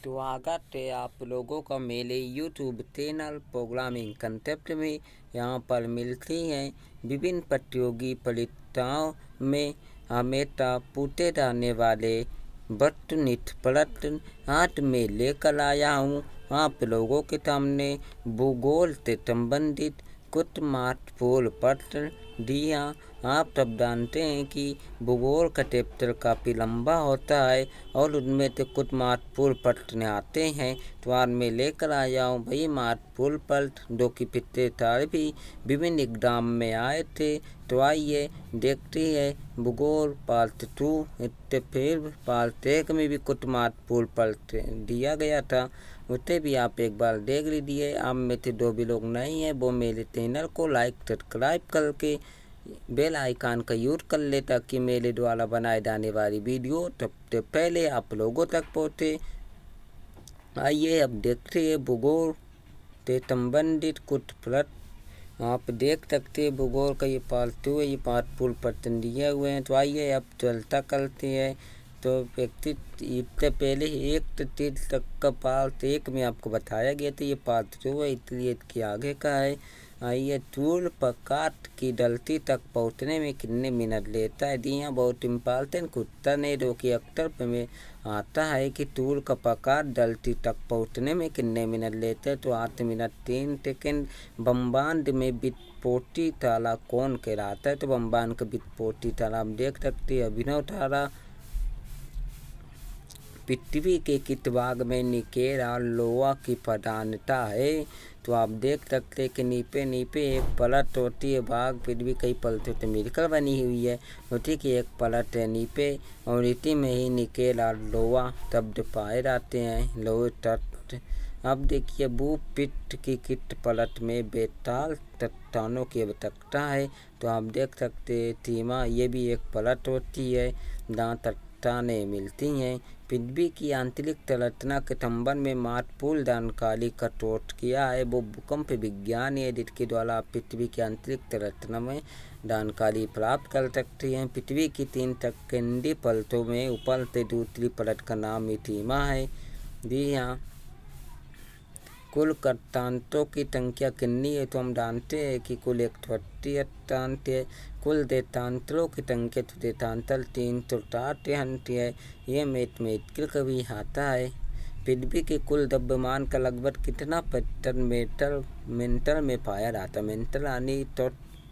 स्वागत है आप लोगों का मेरे YouTube चैनल प्रोग्रामिंग कंसेप्ट में। यहाँ पर मिलती हैं विभिन्न प्रतियोगी परीक्षाओं में हमेशा पूछे जाने वाले वस्तुनिष्ठ प्रश्न आज मैं लेकर आया हूँ आप लोगों के सामने। भूगोल से संबंधित कुछ महत्वपूर्ण प्रश्न। जी हाँ, आप सब जानते हैं कि भूगोल का चैप्टर काफ़ी लंबा होता है और उनमें से कुछ महत्वपूर्ण प्रश्न आते हैं। तो आज मैं लेकर आया हूँ वही महत्वपूर्ण प्रश्न जो कि पिछले साल भी विभिन्न एग्जाम में आए थे। तो आइए देखते हैं भूगोल पार्ट 2। इससे फिर पार्ट 1 में भी कुछ महत्वपूर्ण प्रश्न दिया गया था, उसे भी आप एक बार देख लीजिए। आप में से जो भी लोग नहीं हैं वो मेरे चैनल को लाइक सब्सक्राइब करके बेल आइकन का यूज कर ले ताकि मेरे द्वारा बनाए जाने वाली वीडियो सबसे पहले आप लोगों तक पहुँचे। आइए अब देखते हैं भूगोल से संबंधित कुछ प्रश्न। आप देख सकते हैं भूगोल का ये पार्ट 2 है, ये महत्वपूर्ण प्रश्न दिए हुए हैं। तो आइए अब चलता करते हैं। तो व्यक्ति इससे पहले 1 से 3 तक का पार्ट 1 में आपको बताया गया था, ये पार्ट 2 है इसलिए इसके आगे का है। आइए, सूर्य प्रकाश की गलती तक पहुंचने में कितने मिनट लेता है। जी हाँ, बहुत इम्पॉर्टेंट क्वेश्चन है जो कि अक्सर में आता है कि सूर्य का प्रकाश गलती तक पहुंचने में कितने मिनट लेते हैं। तो 8 मिनट 3 सेकेंड। ब्रह्मांड में विस्फोटी तारा कौन कहलाता है। तो ब्रह्मांड का विस्फोटी तारा हम देख सकते हैं अभिनव तारा। पृथ्वी के किस भाग में निकेल और लोहा की प्रधानता है। तो आप देख सकते हैं कि नीचे एक परत होती है भाग। पृथ्वी कई परतों से मिलकर बनी हुई है, उसी की एक परत है नीचे और इसी में ही निकेल और लोहा शब्द पाए जाते हैं, लोहे तत्व। अब देखिए भूपृष्ठ की किस परत में बेताल चट्टानों की आवश्यकता है। तो आप देख सकते हैं सीमा, ये भी एक परत होती है जहाँ चट्टानें मिलती हैं। पृथ्वी की आंतरिक संरचना के संबंध में महत्वपूर्ण जानकारी का स्रोत किया है। वो भूकंप विज्ञान है जिसके द्वारा आप पृथ्वी की आंतरिक संरचना में जानकारी प्राप्त कर सकते हैं। पृथ्वी की 3 सेकेंडरी परतों में ऊपर से दूसरी परत का नाम मिथिमा है। जी हाँ, कुल कृतांतों की संख्या कितनी है। तो हम जानते हैं कि कुल 138 है। कुल देशांतरों की संख्या तो देशांतर 360 है। ये मैथमेटिकल कभी आता है। पृथ्वी के कुल द्रव्यमान का लगभग कितना प्रतिशत मीटर में पाया जाता है। मीटर यानी तो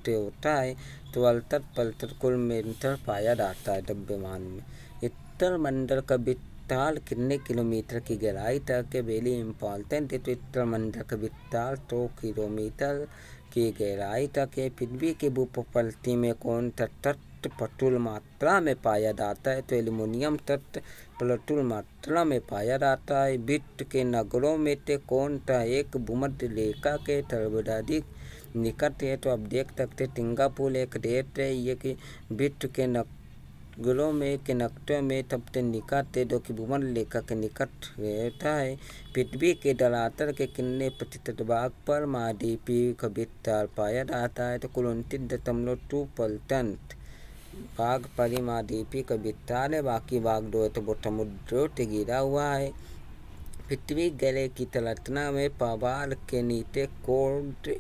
होता है तो 68% कुल मीटर पाया जाता है द्रव्यमान में। उत्तर मंडल का विस्तार कितने किलोमीटर की गहराई तक है। वेरी इम्पॉर्टेंट है। तो उत्तर मंडल का विस्तार 100 किलोमीटर की गहराई तक है। पृथ्वी के भूप्रकृति में कौन सा तत्व प्रचुर मात्रा में पाया जाता है। तो एल्युमिनियम तत्व प्रचुर मात्रा में पाया जाता है। विश्व के नगरों में से कौन सा एक भूमध्य रेखा के सर्वाधिक निकट है। तो आप देख सकते सिंगापुर एक देश है ये कि विश्व के नगरों में के नक्शों में सबसे निकट है जो कि भूमध्य रेखा के निकट रहता है। पृथ्वी के धरातल के कितने प्रतिशत भाग पर महाद्वीपीय का विस्तार पाया जाता है। तो कुल 29.2% भाग पर ही महाद्वीपीय का विस्तार है, बाकी भाग जो है तो वो समुद्रों से घिरा हुआ है। पृथ्वी ग्रह की संरचना में प्रवाल के नीचे कोड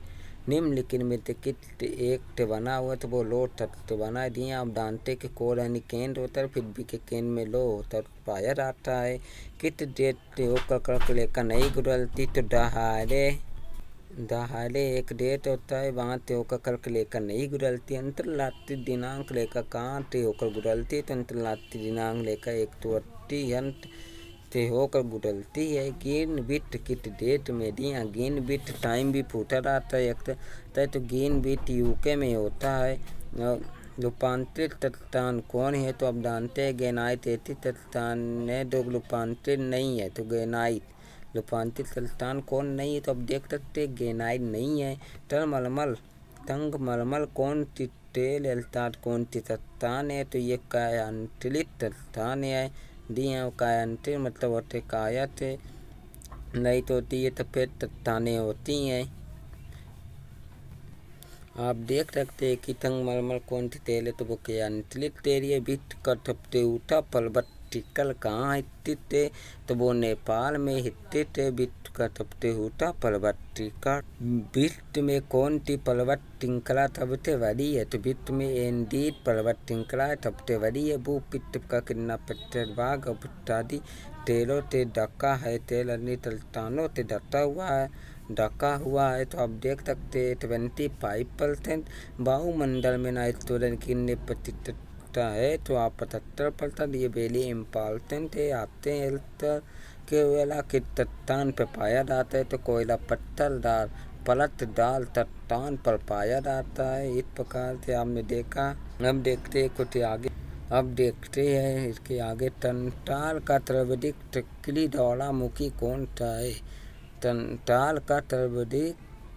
निम्नलिखित में से किस एक से बना हुआ। तो वो लोह तत्व बना दिया। आप जानते कि कोर यानी केंद्र होता है, पृथ्वी के केंद्र में लोह तत्व पाया जाता है। किस देश से होकर कर्क रेखा नहीं गुजरती। तो दहाड़े एक डेट होता है, वहाँ से होकर कर्क रेखा नहीं गुजरती। अंतर्राष्ट्रीय दिनांक रेखा कहाँ से होकर गुजरती है। तो अंतर्राष्ट्रीय दिनांक रेखा 180 अंत से होकर गुजरती है। ग्रीनविच किस देश में दिया। ग्रीनविच टाइम भी पूछा जाता है अक्सर। तो ग्रीनविच यूके में होता है। रूपांतरित चट्टान कौन है। तो आप जानते हैं ग्रेनाइट ऐसी चट्टान है जो रूपांतरित नहीं है। तो ग्रेनाइट रूपांतरित चट्टान कौन नहीं है। तो आप देख सकते हैं ग्रेनाइट नहीं है। संगमरमर कौन सी तेल अर्थात कौन सी चट्टान है। तो ये कायांतरित चट्टान है। दी हैं कायांतरित मतलब होते कायत है, नहीं तो होती ये सफेद चट्टानें होती हैं। आप देख सकते हैं कि संगमरमर कौन सी तेल है। तो वो कायांतरित तेल है। विश्व का सबसे ऊंचा पर्वत वर्टिकल कहाँ स्थित है, तो वो नेपाल में स्थित है। विश्व का सबसे ऊंचा पर्वत श्रृंखला, विश्व में कौन सी पर्वत श्रृंखला सबसे बड़ी है, तो विश्व में एंडीज पर्वत श्रृंखला सबसे बड़ी है। वो पृथ्वी का कितना प्रतिशत भाग आबादी तेलों से ढका है, तेल अन्य चट्टानों से ढका हुआ है। तो आप देख सकते हैं 25% वायुमंडल में नाइट्रोजन कितने प्रतिशत है, तो आप 75%। ये वेली इम्पॉर्टेंट है। आते हैं कोयला किस चट्टान पर पाया जाता है, तो कोयला पत्थरदार परतदार चट्टान पर पाया जाता है। इस प्रकार से आपने देखा। अब देखते हैं कुछ आगे। अब देखते हैं इसके आगे, तंटाल का सर्वाधिक सक्रिय ज्वालामुखी कौन सा है। तंटाल का सर्वाधिक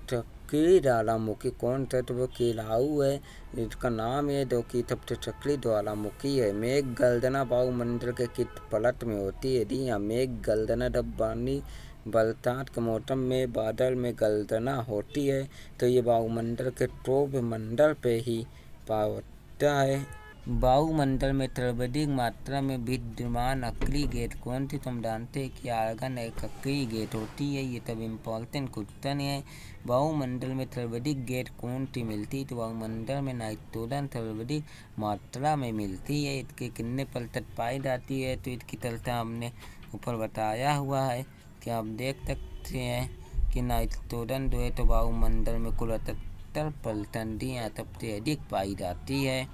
सक्रिय ज्वालामुखी कौन सा, तो वो केलाऊ है। इसका नाम है जो कि सबसे सक्रिय ज्वालामुखी है। मेघ गर्जना वायुमंडल के किस परत में होती है। जी हाँ, मेघ गर्जना जब पानी बरसात के मौसम में बादल में गर्जना होती है, तो ये वायुमंडल के क्षोभ मंडल पे ही पाता है। वायुमंडल में सर्वाधिक मात्रा में विद्यमान अक्रिय गैस कौन सी, तो हम जानते हैं कि आर्गन एक अक्रिय गैस होती है। ये तब इम्पोर्टेंट क्वेश्चन है। वायुमंडल में सर्वाधिक गैस कौन सी मिलती है, तो वायुमंडल में नाइट्रोजन सर्वाधिक मात्रा में मिलती है। इसके कितने प्रतिशत पाई जाती है, तो इसकी चर्चा हमने ऊपर बताया हुआ है कि आप देख सकते हैं कि नाइट्रोजन जो है तो वायुमंडल में कुल 78% सबसे अधिक पाई जाती है।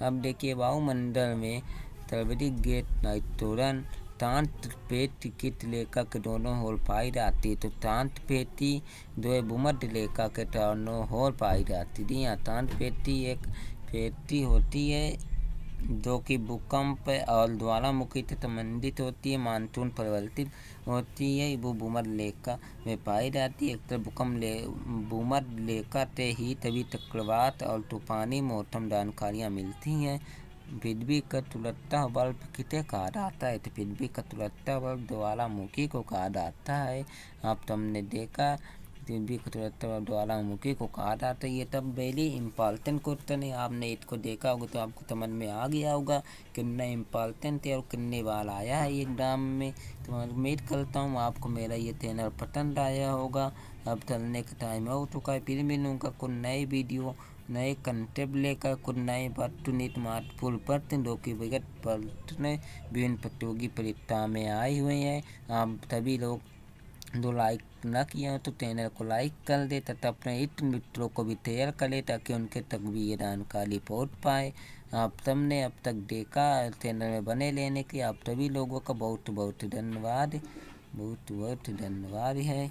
अब देखिए वायुमंडल में सर्वाधिक गैस नाइट्रोजन शांत पेटी किस लेखा के दोनों होल पाई जाती है, तो शांत पेटी जो है भूमध्य लेखा के दोनों होल पाई जाती है। यहाँ शांत पेटी एक पेटी होती है जो कि भूकंप और ज्वालामुखी से संबंधित होती है, मानसून परिवर्तित होती है। वो भूमध्य लेखा में पाई जाती है। एक तरह भूमध्य लेखा से ही तभी चक्रवात और तूफानी मौसम जानकारियाँ मिलती हैं। पृथ्वी का तुलता बल्ब किसे कहा जाता है, तो पृथ्वी का तुलता बल्ब ज्वालामुखी को कहा जाता है। आप तो हमने देखा पृथ्वी का तुलता बल्ब ज्वालामुखी को कहा जाता है। ये तब वेरी इम्पॉर्टेंट क्वेश्चन है। आपने इसको देखा होगा तो आपको समझ में आ गया होगा कितना इम्पॉर्टेंट है और कितने बार आया है एग्जाम में। तो मैं उम्मीद करता हूँ आपको मेरा ये चैनल पसंद आया होगा। अब चलने का टाइम हो चुका है। फिर मिलूँगा कुछ नए वीडियो नए कंटेंट लेकर, कुछ नए बातचीत महत्वपूर्ण प्रश्न जो कि विगत प्रश्न विभिन्न प्रतियोगी परीक्षा में आए हुए हैं। आप सभी लोग जो लाइक न किए हो तो चैनल को लाइक कर दे तथा अपने इष्ट मित्रों को भी शेयर करें ताकि उनके तक भी ये जानकारी पहुँच पाए। आप सबने अब तक देखा, चैनल में बने लेने के आप सभी लोगों का बहुत बहुत धन्यवाद। बहुत बहुत धन्यवाद है।